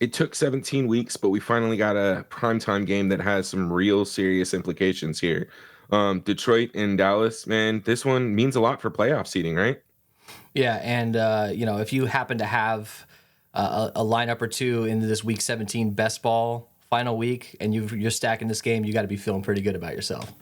it took 17 weeks, but we finally got a primetime game that has some real serious implications here. Detroit and Dallas, man, this one means a lot for playoff seeding, right? Yeah, and if you happen to have a lineup or two into this Week 17 best ball final week, and you're stacking this game, you got to be feeling pretty good about yourself.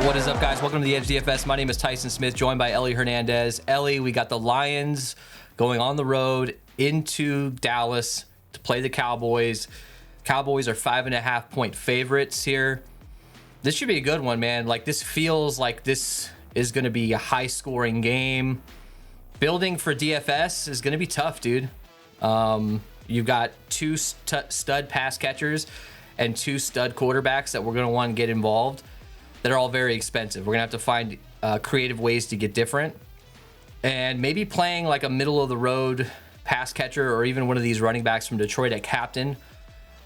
What is up, guys? Welcome to the Edge DFS. My name is Tyson Smith, joined by Ellie Hernandez. Ellie, we got the Lions going on the road into Dallas to play the Cowboys. Cowboys are 5.5-point favorites here. This should be a good one, man. Like, this feels like this is going to be a high-scoring game. Building for DFS is going to be tough, dude. You've got two stud pass catchers and two stud quarterbacks that we're going to want to get involved that are all very expensive. We're going to have to find creative ways to get different. And maybe playing like a middle-of-the-road pass catcher or even one of these running backs from Detroit at captain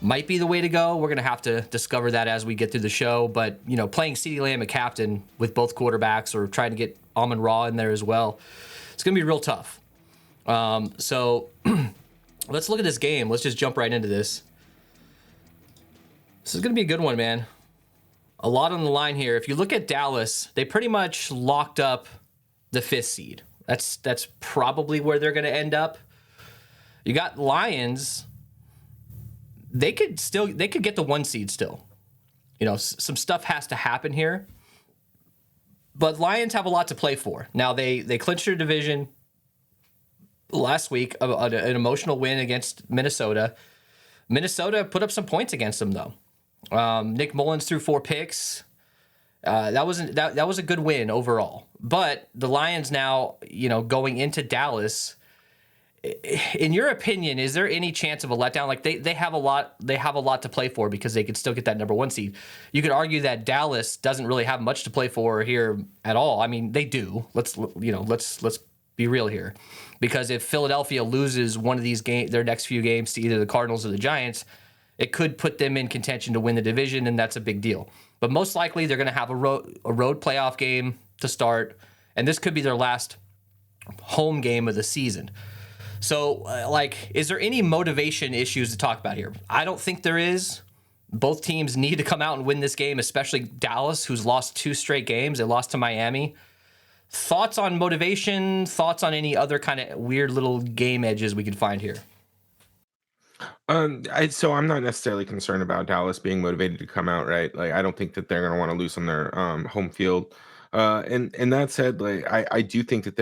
might be the way to go. We're going to have to discover that as we get through the show. But, playing CeeDee Lamb at captain with both quarterbacks or trying to get Amon-Ra in there as well, it's going to be real tough. So let's look at this game. Let's just jump right into this. This is going to be a good one, man. A lot on the line here. If you look at Dallas, they pretty much locked up the 5th seed. That's probably where they're going to end up. You got Lions. They could get the 1 seed still. Some stuff has to happen here. But Lions have a lot to play for. Now they clinched their division last week, an emotional win against Minnesota. Minnesota put up some points against them though. Nick Mullins threw 4 picks. That was a good win overall. But the Lions now, going into Dallas, in your opinion, is there any chance of a letdown? Like they have a lot to play for because they could still get that number 1 seed. You could argue that Dallas doesn't really have much to play for here at all. I mean, they do. Let's be real here. Because if Philadelphia loses one of these their next few games to either the Cardinals or the Giants, it could put them in contention to win the division, and that's a big deal. But most likely they're going to have a road playoff game to start, and this could be their last home game of the season. So, is there any motivation issues to talk about here? I don't think there is. Both teams need to come out and win this game, especially Dallas, who's lost 2 straight games. They lost to Miami. Thoughts on motivation? Thoughts on any other kind of weird little game edges we could find here? So I'm not necessarily concerned about Dallas being motivated to come out, right? Like, I don't think that they're going to want to lose on their home field. And that said, like, I do think that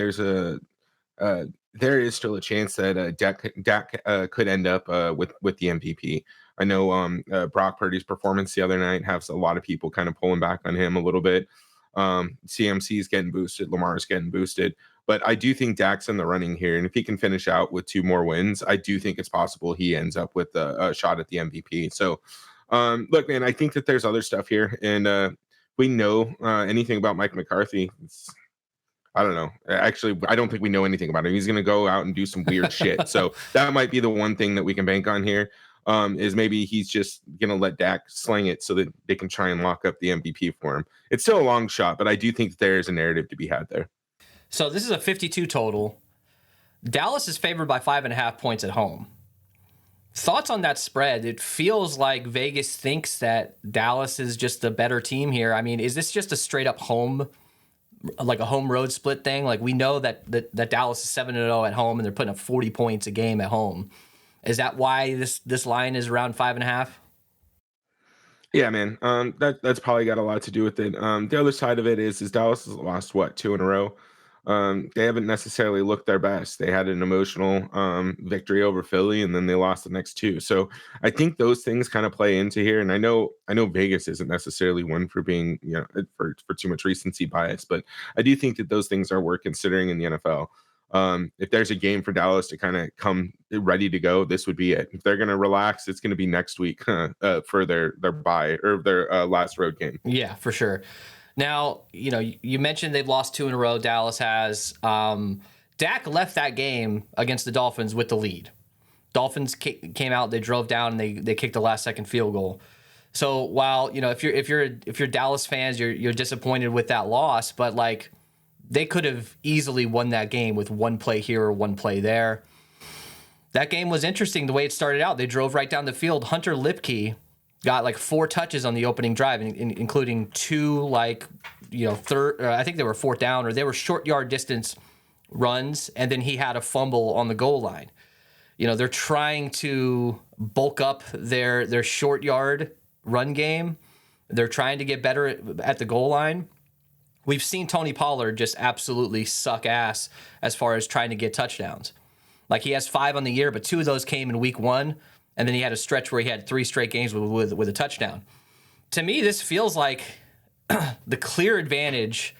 there is still a chance that Dak could end up with the MVP. I know Brock Purdy's performance the other night has a lot of people kind of pulling back on him a little bit. CMC is getting boosted, Lamar's getting boosted, but I do think Dak's in the running here, and if he can finish out with 2 more wins, I do think it's possible he ends up with a shot at the MVP. So, look, man, I think that there's other stuff here, and we know anything about Mike McCarthy. I don't know. Actually, I don't think we know anything about him. He's going to go out and do some weird shit. So that might be the one thing that we can bank on here. Is maybe he's just going to let Dak sling it so that they can try and lock up the MVP for him. It's still a long shot, but I do think that there is a narrative to be had there. So this is a 52 total. Dallas is favored by 5.5 points at home. Thoughts on that spread? It feels like Vegas thinks that Dallas is just the better team here. I mean, is this just a straight up home, like a home road split thing? Like, we know that Dallas is 7-0 at home and they're putting up 40 points a game at home. Is that why this line is around 5.5? Yeah, man. That's probably got a lot to do with it. The other side of it is Dallas has lost 2 in a row. They haven't necessarily looked their best. They had an emotional victory over Philly, and then they lost the next 2. So I think those things kind of play into here. And I know Vegas isn't necessarily one for being for too much recency bias, but I do think that those things are worth considering in the NFL. If there's a game for Dallas to kind of come ready to go, this would be it. If they're going to relax, it's going to be next week for their bye or their last road game. Yeah, for sure. Now, you mentioned they've lost 2 in a row. Dallas has. Dak left that game against the Dolphins with the lead. Dolphins came out, they drove down, and they kicked the last second field goal. So while, if you're Dallas fans, you're disappointed with that loss, but like they could have easily won that game with one play here or one play there. That game was interesting the way it started out. They drove right down the field. Hunter Lipke got like 4 touches on the opening drive, including 2 third. I think they were fourth down, or they were short yard distance runs, and then he had a fumble on the goal line. They're trying to bulk up their short yard run game. They're trying to get better at the goal line. We've seen Tony Pollard just absolutely suck ass as far as trying to get touchdowns. Like, he has 5 on the year, but 2 of those came in week 1, and then he had a stretch where he had 3 straight games with a touchdown. To me, this feels like the clear advantage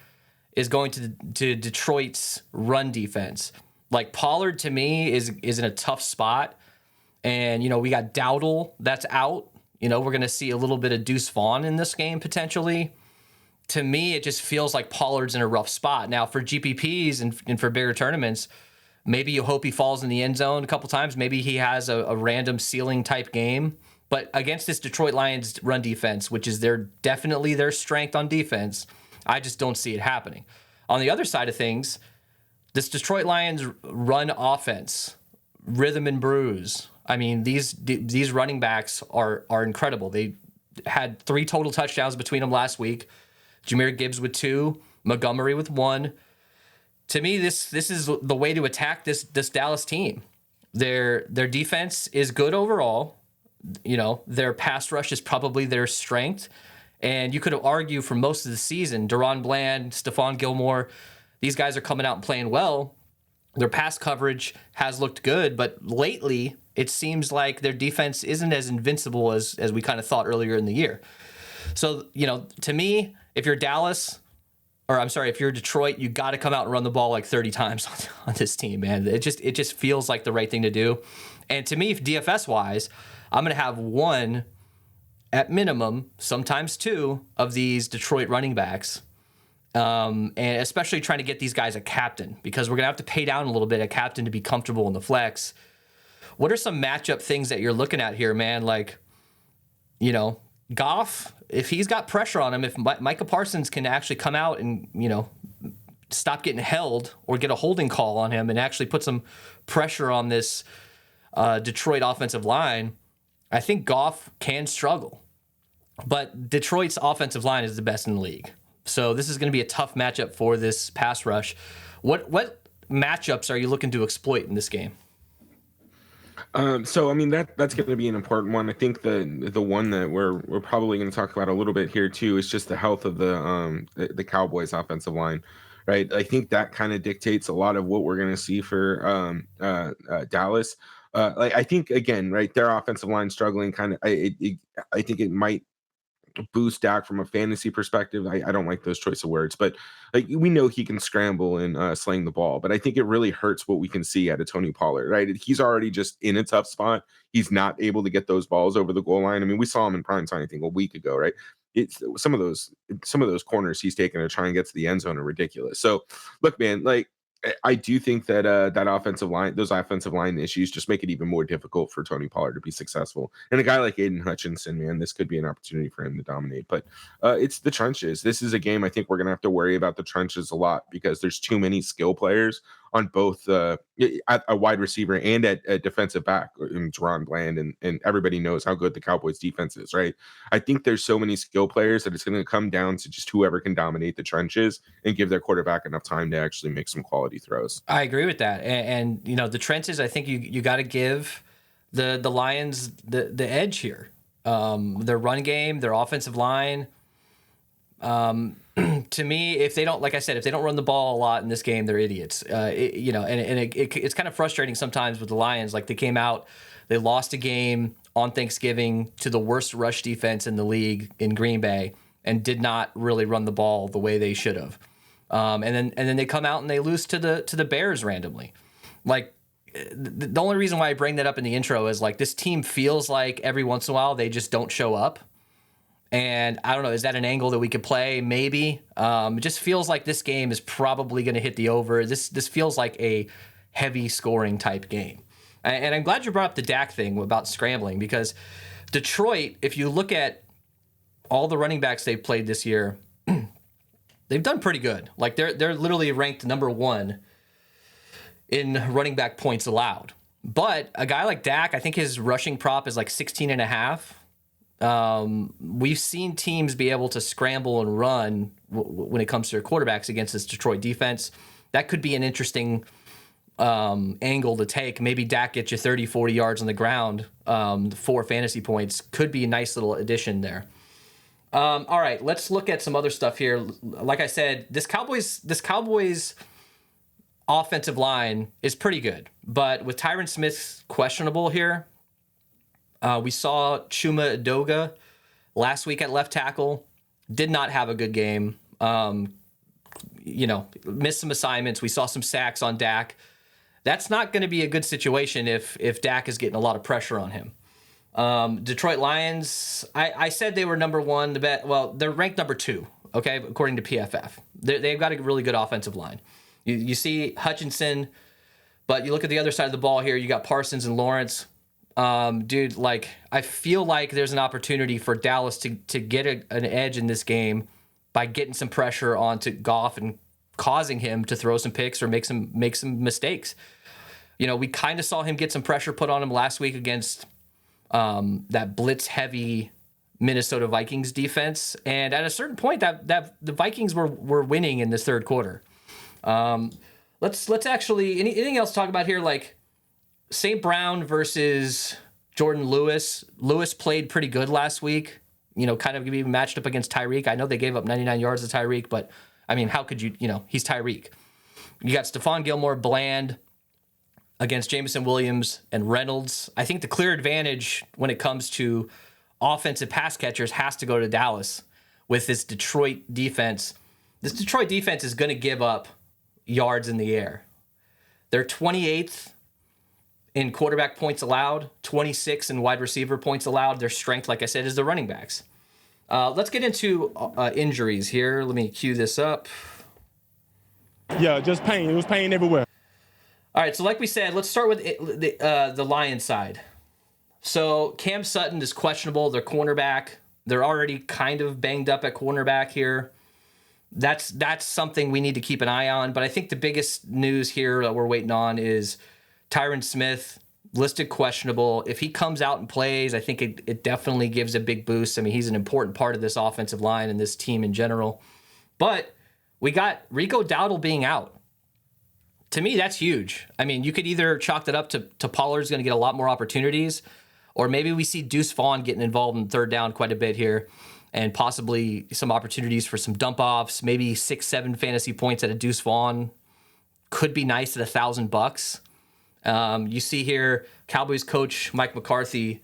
is going to Detroit's run defense. Like, Pollard, to me, is in a tough spot. And, we got Dowdle that's out. We're going to see a little bit of Deuce Vaughn in this game, potentially. To me, it just feels like Pollard's in a rough spot. Now, for GPPs and for bigger tournaments, maybe you hope he falls in the end zone a couple times. Maybe he has a random ceiling type game. But against this Detroit Lions run defense, which is definitely their strength on defense, I just don't see it happening. On the other side of things, this Detroit Lions run offense, rhythm and bruise. I mean, these running backs are incredible. They had 3 total touchdowns between them last week. Jahmyr Gibbs with 2, Montgomery with 1. To me, this is the way to attack this Dallas team. Their defense is good overall. Their pass rush is probably their strength. And you could argue for most of the season, Deron Bland, Stephon Gilmore, these guys are coming out and playing well. Their pass coverage has looked good, but lately it seems like their defense isn't as invincible as we kind of thought earlier in the year. So, to me, if you're Dallas, if you're Detroit, you got to come out and run the ball like 30 times on this team, man. It just feels like the right thing to do. And to me, if DFS wise, I'm going to have 1 at minimum, sometimes 2 of these Detroit running backs. And especially trying to get these guys a captain, because we're going to have to pay down a little bit at captain to be comfortable in the flex. What are some matchup things that you're looking at here, man? Like, Goff, if he's got pressure on him, if Micah Parsons can actually come out and, stop getting held or get a holding call on him and actually put some pressure on this Detroit offensive line, I think Goff can struggle. But Detroit's offensive line is the best in the league. So this is going to be a tough matchup for this pass rush. What matchups are you looking to exploit in this game? That's going to be an important one. I think the one that we're probably going to talk about a little bit here too is just the health of the Cowboys offensive line, right? I think that kind of dictates a lot of what we're going to see for Dallas. I think, again, right, their offensive line struggling I think it might boost Dak from a fantasy perspective. I don't like those choice of words, but like, we know he can scramble and sling the ball, but I think it really hurts what we can see out of Tony Pollard, right? He's already just in a tough spot. He's not able to get those balls over the goal line. I mean, we saw him in prime time, I think, a week ago, right? It's some of those corners he's taken to try and get to the end zone are ridiculous. So look, man, like, I do think that those offensive line issues just make it even more difficult for Tony Pollard to be successful. And a guy like Aiden Hutchinson, man, this could be an opportunity for him to dominate. But it's the trenches. This is a game I think we're going to have to worry about the trenches a lot, because there's too many skill players on both at a wide receiver and at defensive back, in Deron Bland, and everybody knows how good the Cowboys defense is, right? I think there's so many skill players that it's going to come down to just whoever can dominate the trenches and give their quarterback enough time to actually make some quality throws. I agree with that. And the trenches, I think you got to give the Lions the edge here. Their run game, their offensive line. To me, if they don't, like I said, if they don't run the ball a lot in this game, they're idiots. It's kind of frustrating sometimes with the Lions. Like, they came out, they lost a game on Thanksgiving to the worst rush defense in the league in Green Bay, and did not really run the ball the way they should have. And then they come out and they lose to the Bears randomly. Like, the only reason why I bring that up in the intro is, like, this team feels like every once in a while they just don't show up. And I don't know, is that an angle that we could play? Maybe. It just feels like this game is probably going to hit the over. This feels like a heavy scoring type game. And I'm glad you brought up the Dak thing about scrambling, because Detroit, if you look at all the running backs they've played this year, they've done pretty good. Like they're literally ranked number 1 in running back points allowed. But a guy like Dak, I think his rushing prop is like 16.5. We've seen teams be able to scramble and run when it comes to their quarterbacks against this Detroit defense. That could be an interesting angle to take. Maybe Dak gets you 30, 40 yards on the ground, 4 fantasy points. Could be a nice little addition there. All right, let's look at some other stuff here. Like I said, this Cowboys offensive line is pretty good, but with Tyron Smith questionable here, we saw Chuma Edoga last week at left tackle, did not have a good game. Missed some assignments. We saw some sacks on Dak. That's not going to be a good situation if Dak is getting a lot of pressure on him. Detroit Lions, I said they were number 1. They're ranked number 2, okay, according to PFF. They've got a really good offensive line. You see Hutchinson, but you look at the other side of the ball here, you got Parsons and Lawrence. Dude, like, I feel like there's an opportunity for Dallas to get an edge in this game by getting some pressure onto Goff and causing him to throw some picks or make some mistakes. We kind of saw him get some pressure put on him last week against that blitz-heavy Minnesota Vikings defense, and at a certain point, that the Vikings were winning in this third quarter. Let's actually anything else to talk about here, like St. Brown versus Jordan Lewis. Lewis played pretty good last week. Kind of even matched up against Tyreek. I know they gave up 99 yards to Tyreek, but I mean, how could you? He's Tyreek. You got Stephon Gilmore, Bland against Jameson Williams and Reynolds. I think the clear advantage when it comes to offensive pass catchers has to go to Dallas with this Detroit defense. This Detroit defense is going to give up yards in the air. They're 28th in quarterback points allowed, 26 in wide receiver points allowed. Their strength, like I said, is the running backs. Let's get into injuries here. Let me cue this up. Yeah, just pain. It was pain everywhere. All right, so like we said, let's start with the Lions side. So Cam Sutton is questionable. Their cornerback. They're already kind of banged up at cornerback here. That's something we need to keep an eye on. But I think the biggest news here that we're waiting on is Tyron Smith, listed questionable. If he comes out and plays, I think it definitely gives a big boost. I mean, he's an important part of this offensive line and this team in general. But we got Rico Dowdle being out. To me, that's huge. I mean, you could either chalk that up to Pollard's going to get a lot more opportunities, or maybe we see Deuce Vaughn getting involved in third down quite a bit here, and possibly some opportunities for some dump offs, maybe 6-7 fantasy points at a Deuce Vaughn could be nice at $1,000. You see here, Cowboys coach Mike McCarthy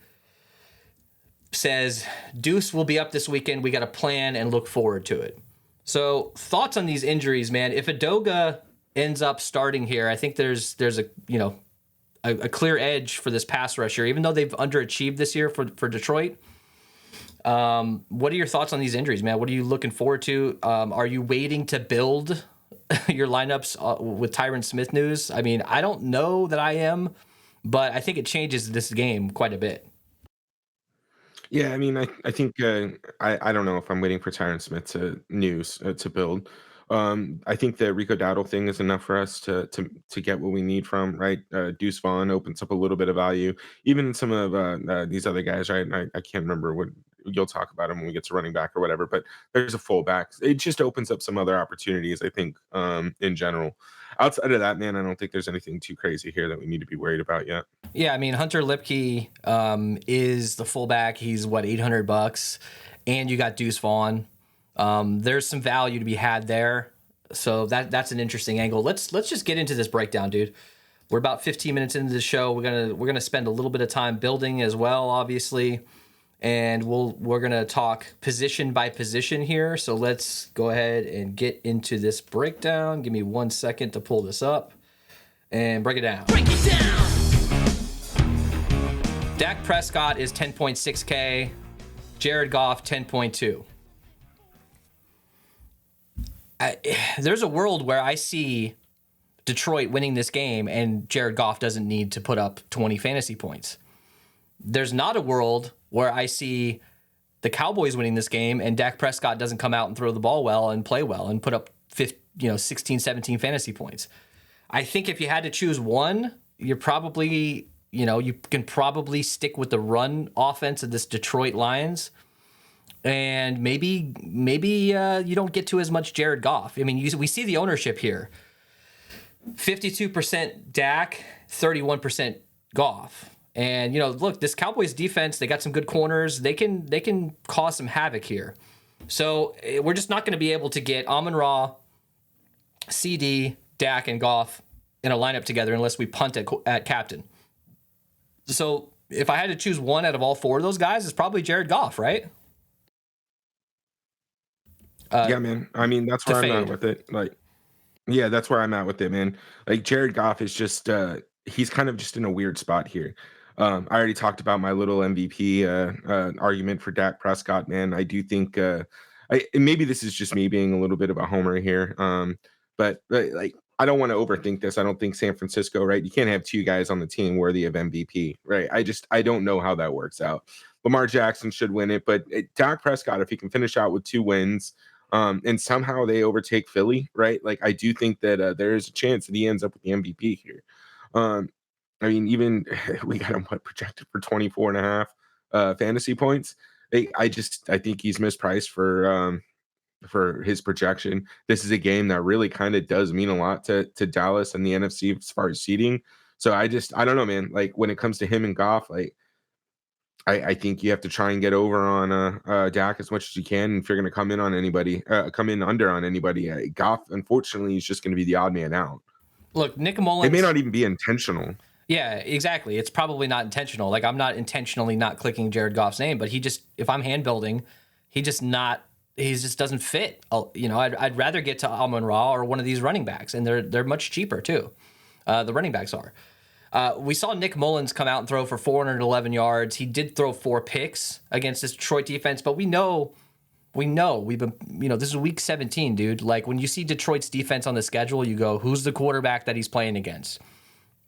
says Deuce will be up this weekend. We got a plan and look forward to it. So thoughts on these injuries, man? If Edoga ends up starting here, I think there's a clear edge for this pass rusher, even though they've underachieved this year for Detroit. What are your thoughts on these injuries, man? What are you looking forward to? Are you waiting to build your lineups with Tyron Smith news? I mean, I don't know that I am, but I think it changes this game quite a bit. Yeah, I mean, I think I don't know if I'm waiting for Tyron Smith to build. I think the Rico Dowdle thing is enough for us to get what we need from, right. Deuce Vaughn opens up a little bit of value. Even some of these other guys, right. I can't remember what you'll talk about him when we get to running back or whatever. But there's a fullback. It just opens up some other opportunities, I think, in general. Outside of that, man, I don't think there's anything too crazy here that we need to be worried about yet. Yeah, I mean, Hunter Lipke is the fullback. He's $800, and you got Deuce Vaughn. There's some value to be had there, so that's an interesting angle. Let's just get into this breakdown, dude. We're about 15 minutes into the show. We're gonna spend a little bit of time building as well, obviously, and we're gonna talk position by position here. So let's go ahead and get into this breakdown. Give me 1 second to pull this up and break it down. Break it down. Dak Prescott is 10.6K. Jared Goff 10.2. There's a world where I see Detroit winning this game and Jared Goff doesn't need to put up 20 fantasy points. There's not a world where I see the Cowboys winning this game and Dak Prescott doesn't come out and throw the ball well and play well and put up 16, 17 fantasy points. I think if you had to choose one, you're probably, you can probably stick with the run offense of this Detroit Lions. And maybe you don't get to as much Jared Goff. I mean, we see the ownership here. 52% Dak, 31% Goff. And, look, this Cowboys defense, they got some good corners. They can cause some havoc here. So we're just not going to be able to get Amon-Ra, CD, Dak, and Goff in a lineup together unless we punt at captain. So if I had to choose one out of all four of those guys, it's probably Jared Goff, right? Yeah, man. I mean, that's where I'm at with it. Yeah, that's where I'm at with it, man. Jared Goff is just he's kind of just in a weird spot here. I already talked about my little MVP argument for Dak Prescott, man. I do think maybe this is just me being a little bit of a homer here. But I don't want to overthink this. I don't think San Francisco, right? You can't have two guys on the team worthy of MVP, right? I don't know how that works out. Lamar Jackson should win it, but Dak Prescott, if he can finish out with 2 wins, and somehow they overtake Philly, right? I do think that there is a chance that he ends up with the MVP here. I mean, even we got him projected for 24 and a half fantasy points. I think he's mispriced for his projection. This is a game that really kind of does mean a lot to Dallas and the NFC as far as seeding. So I don't know, man. When it comes to him and Goff, I think you have to try and get over on Dak as much as you can. If you're going to come in under on anybody, Goff, unfortunately, is just going to be the odd man out. Look, Nick Mullins. It may not even be intentional. Yeah, exactly. It's probably not intentional. I'm not intentionally not clicking Jared Goff's name, but if I'm hand building, he just doesn't fit. I'd rather get to Amon-Ra or one of these running backs, and they're much cheaper too. The running backs are. We saw Nick Mullins come out and throw for 411 yards. He did throw 4 picks against this Detroit defense, but we know we've been, this is week 17, dude. When you see Detroit's defense on the schedule, you go, who's the quarterback that he's playing against?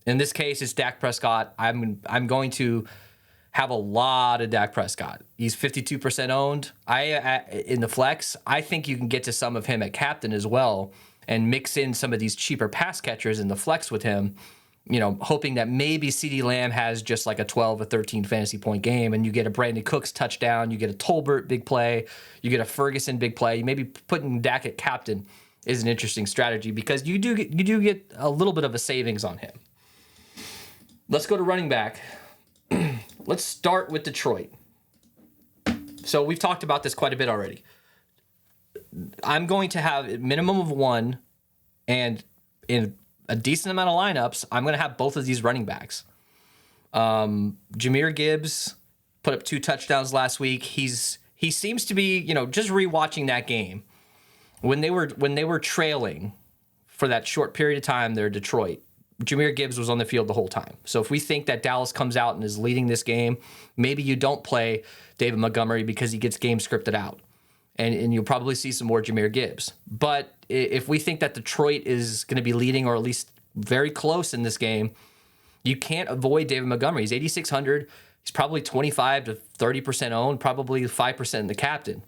In this case, it's Dak Prescott. I'm going to have a lot of Dak Prescott. He's 52% owned. In the flex, I think you can get to some of him at captain as well and mix in some of these cheaper pass catchers in the flex with him, hoping that maybe CeeDee Lamb has just a 12 or 13 fantasy point game, and you get a Brandon Cooks touchdown, you get a Tolbert big play, you get a Ferguson big play. Maybe putting Dak at captain is an interesting strategy because you do get a little bit of a savings on him. Let's go to running back. Let's start with Detroit. So we've talked about this quite a bit already. I'm going to have a minimum of 1, and in a decent amount of lineups, I'm going to have both of these running backs. Jahmyr Gibbs put up 2 touchdowns last week. He seems to be, just rewatching that game when they were trailing for that short period of time. They're Detroit. Jahmyr Gibbs was on the field the whole time. So if we think that Dallas comes out and is leading this game, maybe you don't play David Montgomery because he gets game scripted out. And you'll probably see some more Jahmyr Gibbs. But if we think that Detroit is going to be leading or at least very close in this game, you can't avoid David Montgomery. He's 8,600. He's probably 25 to 30% owned, probably 5% in the captain.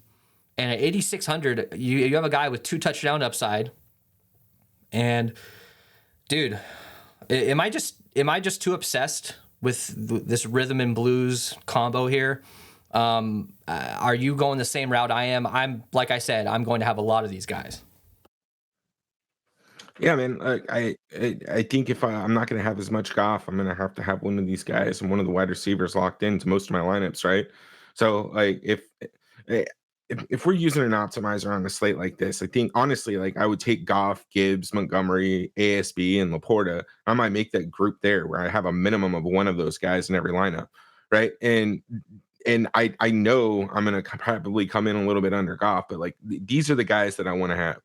And at 8,600, you have a guy with 2 touchdown upside. And, dude, am I just too obsessed with this rhythm and blues combo here? Are you going the same route I am? Like I said, I'm going to have a lot of these guys. Yeah, man. I think if I'm not going to have as much Goff, I'm going to have one of these guys and one of the wide receivers locked into most of my lineups, right? So if we're using an optimizer on a slate like this, I think honestly, I would take Goff, Gibbs, Montgomery, ASB, and Laporta. I might make that group there where I have a minimum of one of those guys in every lineup, right? And I know I'm going to probably come in a little bit under Goff, but these are the guys that I want to have.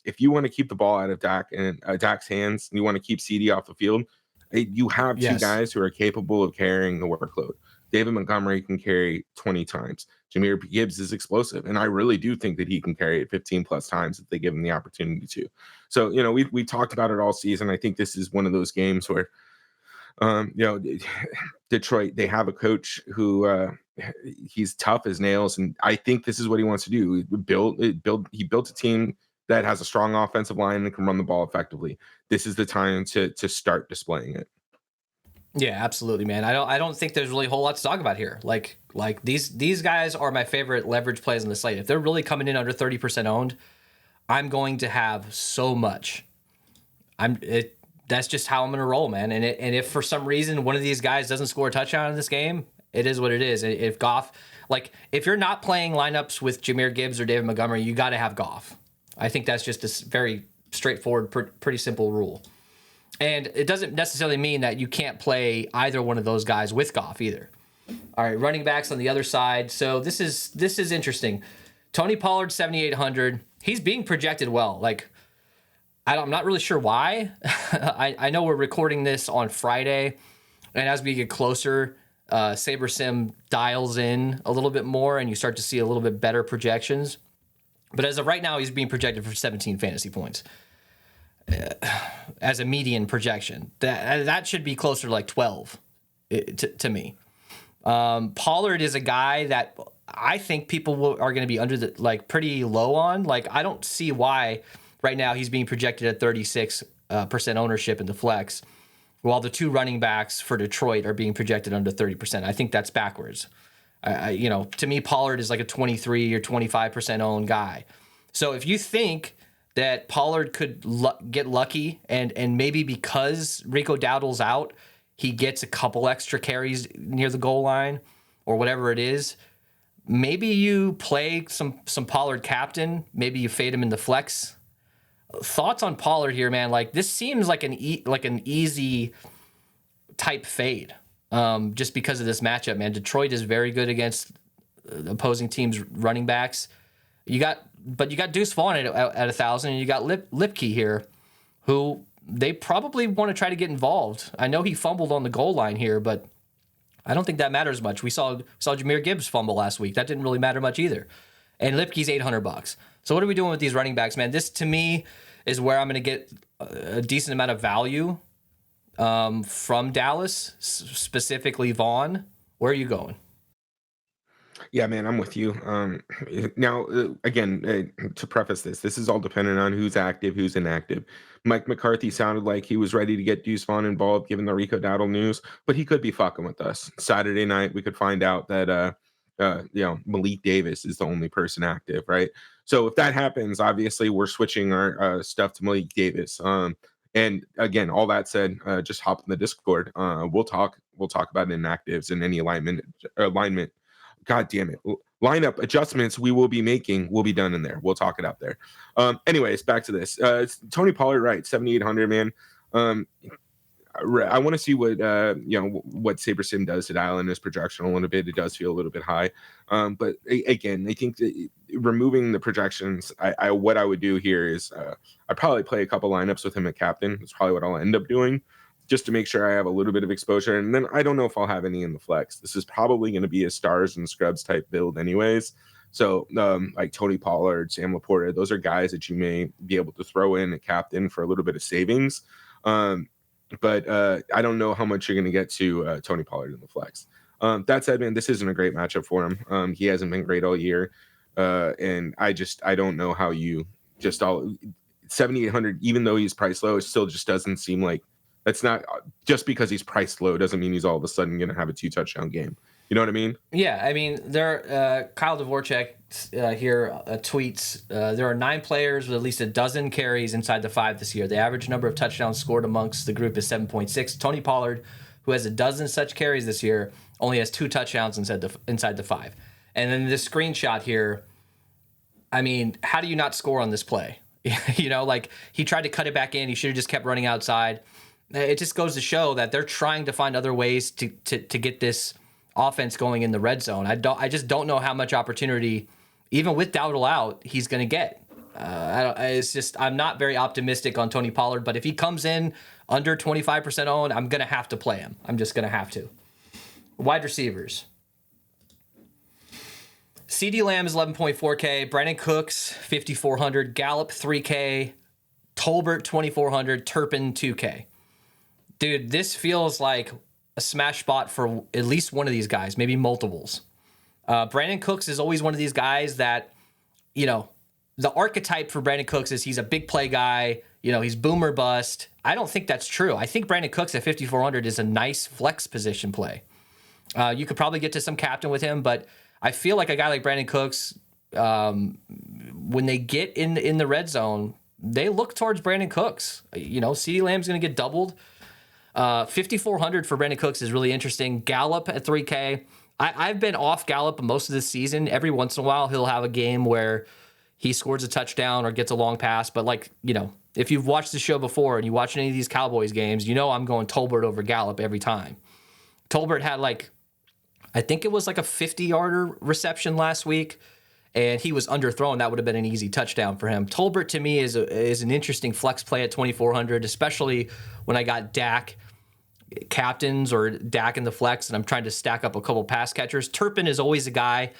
If you want to keep the ball out of Dak's hands, and you want to keep CD off the field, you have 2 guys who are capable of carrying the workload. David Montgomery can carry 20 times. Jahmyr Gibbs is explosive, and I really do think that he can carry it 15 plus times if they give him the opportunity to. So, we talked about it all season. I think this is one of those games where You know, Detroit, they have a coach who he's tough as nails, and I think this is what he wants to do. He built a team that has a strong offensive line and can run the ball effectively. This is the time to start displaying it. Yeah, absolutely, man. I don't think there's really a whole lot to talk about here. Like these guys are my favorite leverage plays on the slate. If they're really coming in under 30% owned, I'm going to have so much. That's just how I'm going to roll, man. And if for some reason one of these guys doesn't score a touchdown in this game, it is what it is. If Goff, like if you're not playing lineups with Jahmyr Gibbs or David Montgomery, you got to have Goff. I think that's just a very straightforward, pretty simple rule. And it doesn't necessarily mean that you can't play either one of those guys with Goff either. All right, running backs on the other side. So this is interesting. Tony Pollard, 7,800. He's being projected well. Like, I'm not really sure why. I know we're recording this on Friday, and as we get closer, SaberSim dials in a little bit more, and you start to see a little bit better projections. But as of right now, he's being projected for 17 fantasy points as a median projection. That should be closer to like 12 to me. Pollard is a guy that I think people are going to be under pretty low on. Like, I don't see why right now he's being projected at 36% ownership in the flex, while the two running backs for Detroit are being projected under 30%. I think that's backwards. To me, Pollard is like a 23 or 25% owned guy. So if you think that Pollard could get lucky and maybe because Rico Dowdle's out, he gets a couple extra carries near the goal line or whatever it is, maybe you play some Pollard captain, maybe you fade him in the flex. Thoughts on Pollard here, man? Like, this seems like an easy type fade, just because of this matchup, man. Detroit is very good against opposing teams' running backs. You got Deuce Vaughn at 1,000, and you got Lipke here, who they probably want to try to get involved. I know he fumbled on the goal line here, but I don't think that matters much. We saw Jahmyr Gibbs fumble last week. That didn't really matter much either. And Lipke's $800. So what are we doing with these running backs, man? This, to me, is where I'm going to get a decent amount of value from Dallas, specifically Vaughn. Where are you going? Yeah, man, I'm with you. Now, again, to preface this is all dependent on who's active, who's inactive. Mike McCarthy sounded like he was ready to get Deuce Vaughn involved, given the Rico Dowdle news, but he could be fucking with us. Saturday night, we could find out that Malik Davis is the only person active, right? So if that happens, obviously we're switching our stuff to Malik Davis. And again, all that said, just hop in the Discord. We'll talk about inactives and any alignment. God damn it. Lineup adjustments we will be making will be done in there. We'll talk it out there. Anyways, back to this. Tony Pollard, right? 7,800, man. I want to see what SaberSim does to dial in this projection a little bit. It does feel a little bit high. But again, I think that removing the projections, what I would do here is I'd probably play a couple lineups with him at captain. That's probably what I'll end up doing, just to make sure I have a little bit of exposure. And then I don't know if I'll have any in the flex. This is probably going to be a stars and scrubs type build anyways. So like Tony Pollard, Sam Laporta, those are guys that you may be able to throw in a captain for a little bit of savings. But I don't know how much you're going to get to Tony Pollard in the flex. That said, man, this isn't a great matchup for him. He hasn't been great all year. And I don't know how you just all 7,800, even though he's priced low, it still just doesn't seem like that's not just because he's priced low doesn't mean he's all of a sudden going to have a 2-touchdown game. You know what I mean? Yeah, I mean, Kyle Dvorak here tweets, there are 9 players with at least a dozen carries inside the 5 this year. The average number of touchdowns scored amongst the group is 7.6. Tony Pollard, who has a dozen such carries this year, only has 2 touchdowns inside the 5. And then this screenshot here, I mean, how do you not score on this play? Like, he tried to cut it back in. He should have just kept running outside. It just goes to show that they're trying to find other ways to get this offense going in the red zone. I just don't know how much opportunity, even with Dowdle out, he's going to get. I'm not very optimistic on Tony Pollard, but if he comes in under 25% owned, I'm going to have to play him. I'm just going to have to. Wide receivers. CeeDee Lamb is 11.4K. Brandon Cooks, 5,400. Gallup, 3K. Tolbert, 2,400. Turpin, 2K. Dude, this feels like a smash spot for at least one of these guys, maybe multiples. Brandon Cooks is always one of these guys that, the archetype for Brandon Cooks is he's a big play guy. He's boomer bust. I don't think that's true. I think Brandon Cooks at 5,400 is a nice flex position play. You could probably get to some captain with him, but I feel like a guy like Brandon Cooks, when they get in the red zone, they look towards Brandon Cooks. CeeDee Lamb's going to get doubled. 5,400 for Brandon Cooks is really interesting. Gallup at 3K. I've been off Gallup most of this season. Every once in a while, he'll have a game where he scores a touchdown or gets a long pass. But if you've watched the show before and you watch any of these Cowboys games, I'm going Tolbert over Gallup every time. Tolbert had I think it was a 50-yarder reception last week, and he was underthrown. That would have been an easy touchdown for him. Tolbert, to me, is an interesting flex play at 2,400, especially when I got Dak captains or Dak in the flex, and I'm trying to stack up a couple pass catchers. Turpin is always a guy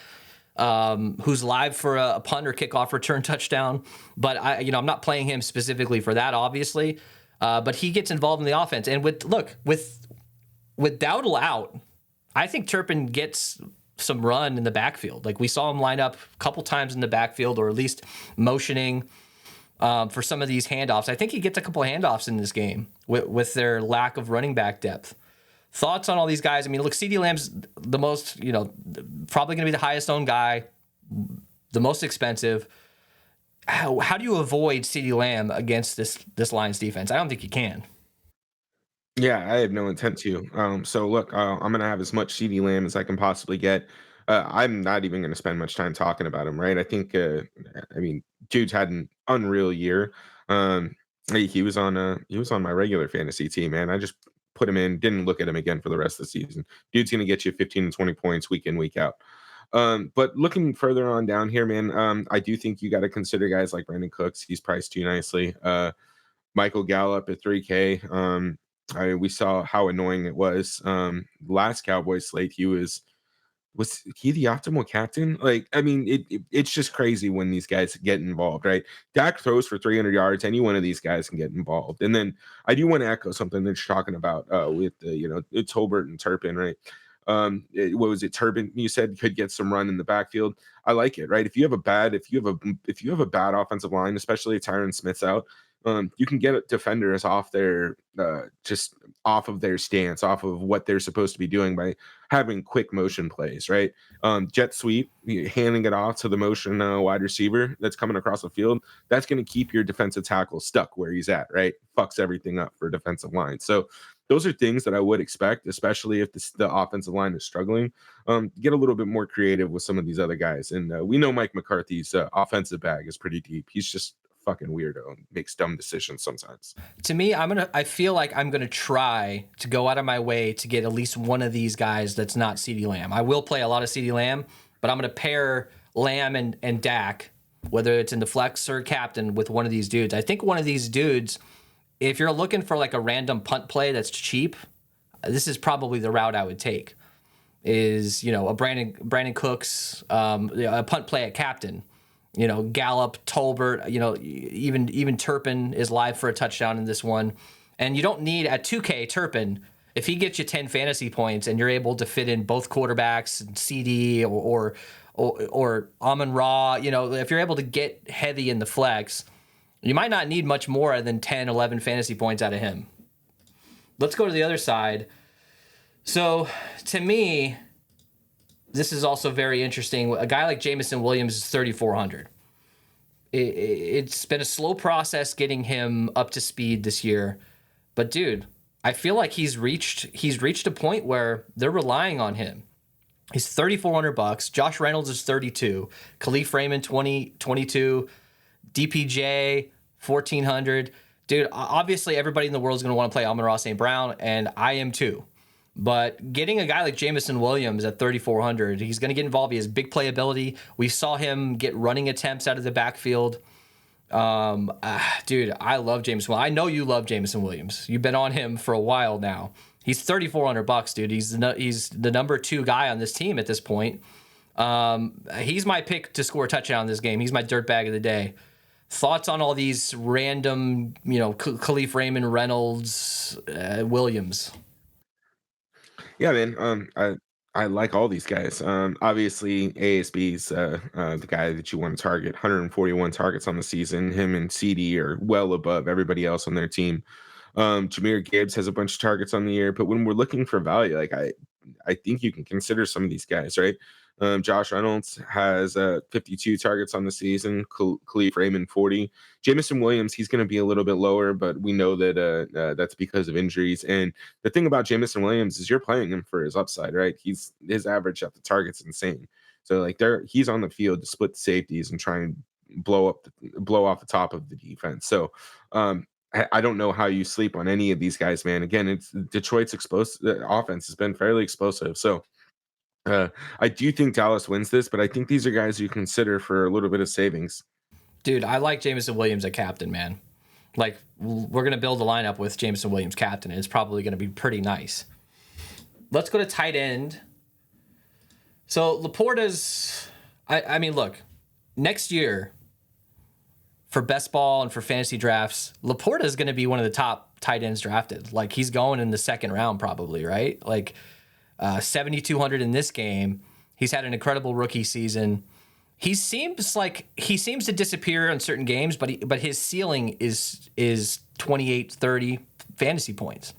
who's live for a punt or kickoff return touchdown, but I'm not playing him specifically for that, obviously. But he gets involved in the offense, and with Dowdle out, I think Turpin gets some run in the backfield. We saw him line up a couple times in the backfield, or at least motioning for some of these handoffs. I think he gets a couple handoffs in this game with their lack of running back depth. Thoughts on all these guys? Look, CeeDee Lamb's the most, probably going to be the highest owned guy, the most expensive. How do you avoid CeeDee Lamb against this Lions defense? I don't think you can. Yeah, I have no intent to. So look, I'm gonna have as much CD Lamb as I can possibly get. I'm not even gonna spend much time talking about him, right? I think, dude's had an unreal year. He was on my regular fantasy team, man. I just put him in, didn't look at him again for the rest of the season. Dude's gonna get you 15 to 20 points week in, week out. But looking further on down here, man, I do think you got to consider guys like Brandon Cooks. He's priced too nicely. Michael Gallup at 3K. We saw how annoying it was. Last Cowboys slate, was he the optimal captain? It's just crazy when these guys get involved, right? Dak throws for 300 yards. Any one of these guys can get involved. And then I do want to echo something that you're talking about with Tolbert and Turpin, right? What was it? Turpin, you said, could get some run in the backfield. I like it, right? If you have a bad offensive line, especially if Tyron Smith's out, you can get defenders off their just off of their stance, off of what they're supposed to be doing by having quick motion plays, right? Jet sweep, handing it off to the motion wide receiver that's coming across the field. That's going to keep your defensive tackle stuck where he's at, right? Fucks everything up for defensive line. So those are things that I would expect, especially if the offensive line is struggling. Get a little bit more creative with some of these other guys. And we know Mike McCarthy's offensive bag is pretty deep. He's just fucking weirdo and makes dumb decisions sometimes. To me, I feel like I'm gonna try to go out of my way to get at least one of these guys that's not CeeDee Lamb. I will play a lot of CeeDee Lamb, but I'm gonna pair Lamb and Dak, whether it's in the flex or captain, with one of these dudes. I think one of these dudes, if you're looking for a random punt play that's cheap, this is probably the route I would take. Is a Brandon Cooks, a punt play at captain. Gallup, Tolbert, even Turpin is live for a touchdown in this one. And you don't need, at 2K, Turpin, if he gets you 10 fantasy points and you're able to fit in both quarterbacks and CD or Amon-Ra, if you're able to get heavy in the flex, you might not need much more than 10, 11 fantasy points out of him. Let's go to the other side. So, to me, this is also very interesting. A guy like Jameson Williams is 3,400. It's been a slow process getting him up to speed this year. But, dude, I feel like he's reached a point where they're relying on him. He's $3,400. Josh Reynolds is 32. Khalif Raymond, 22. DPJ, 1,400. Dude, obviously everybody in the world is going to want to play Amon-Ra St. Brown, and I am too. But getting a guy like Jameson Williams at 3,400, he's going to get involved. He has big playability. We saw him get running attempts out of the backfield. Dude, I love Jameson Williams. I know you love Jameson Williams. You've been on him for a while now. He's $3,400, dude. He's the number 2 guy on this team at this point. He's my pick to score a touchdown in this game. He's my dirtbag of the day. Thoughts on all these random, Khalif Raymond, Reynolds, Williams? Yeah, man. I like all these guys. Obviously ASB's the guy that you want to target. 141 targets on the season. Him and CD are well above everybody else on their team. Jahmyr Gibbs has a bunch of targets on the year, but when we're looking for value, like I think you can consider some of these guys, right? Josh Reynolds has 52 targets on the season. Khalif Raymond 40. Jameson Williams, he's going to be a little bit lower, but we know that that's because of injuries. And the thing about Jameson Williams is you're playing him for his upside, right? His average at the target's insane. So like he's on the field to split the safeties and try and blow off the top of the defense. So I don't know how you sleep on any of these guys, man. Again, it's Detroit's explosive offense has been fairly explosive. So I do think Dallas wins this, but I think these are guys you consider for a little bit of savings. Dude, I like Jameson Williams at captain, man. Like, we're going to build a lineup with Jameson Williams captain, and it's probably going to be pretty nice. Let's go to tight end. So, Laporta's... I mean, look, next year, for best ball and for fantasy drafts, Laporta is going to be one of the top tight ends drafted. Like, he's going in the second round probably, right? Like, 7,200 in this game. He's had an incredible rookie season. He seems to disappear in certain games, but his ceiling is 28, 30 fantasy points.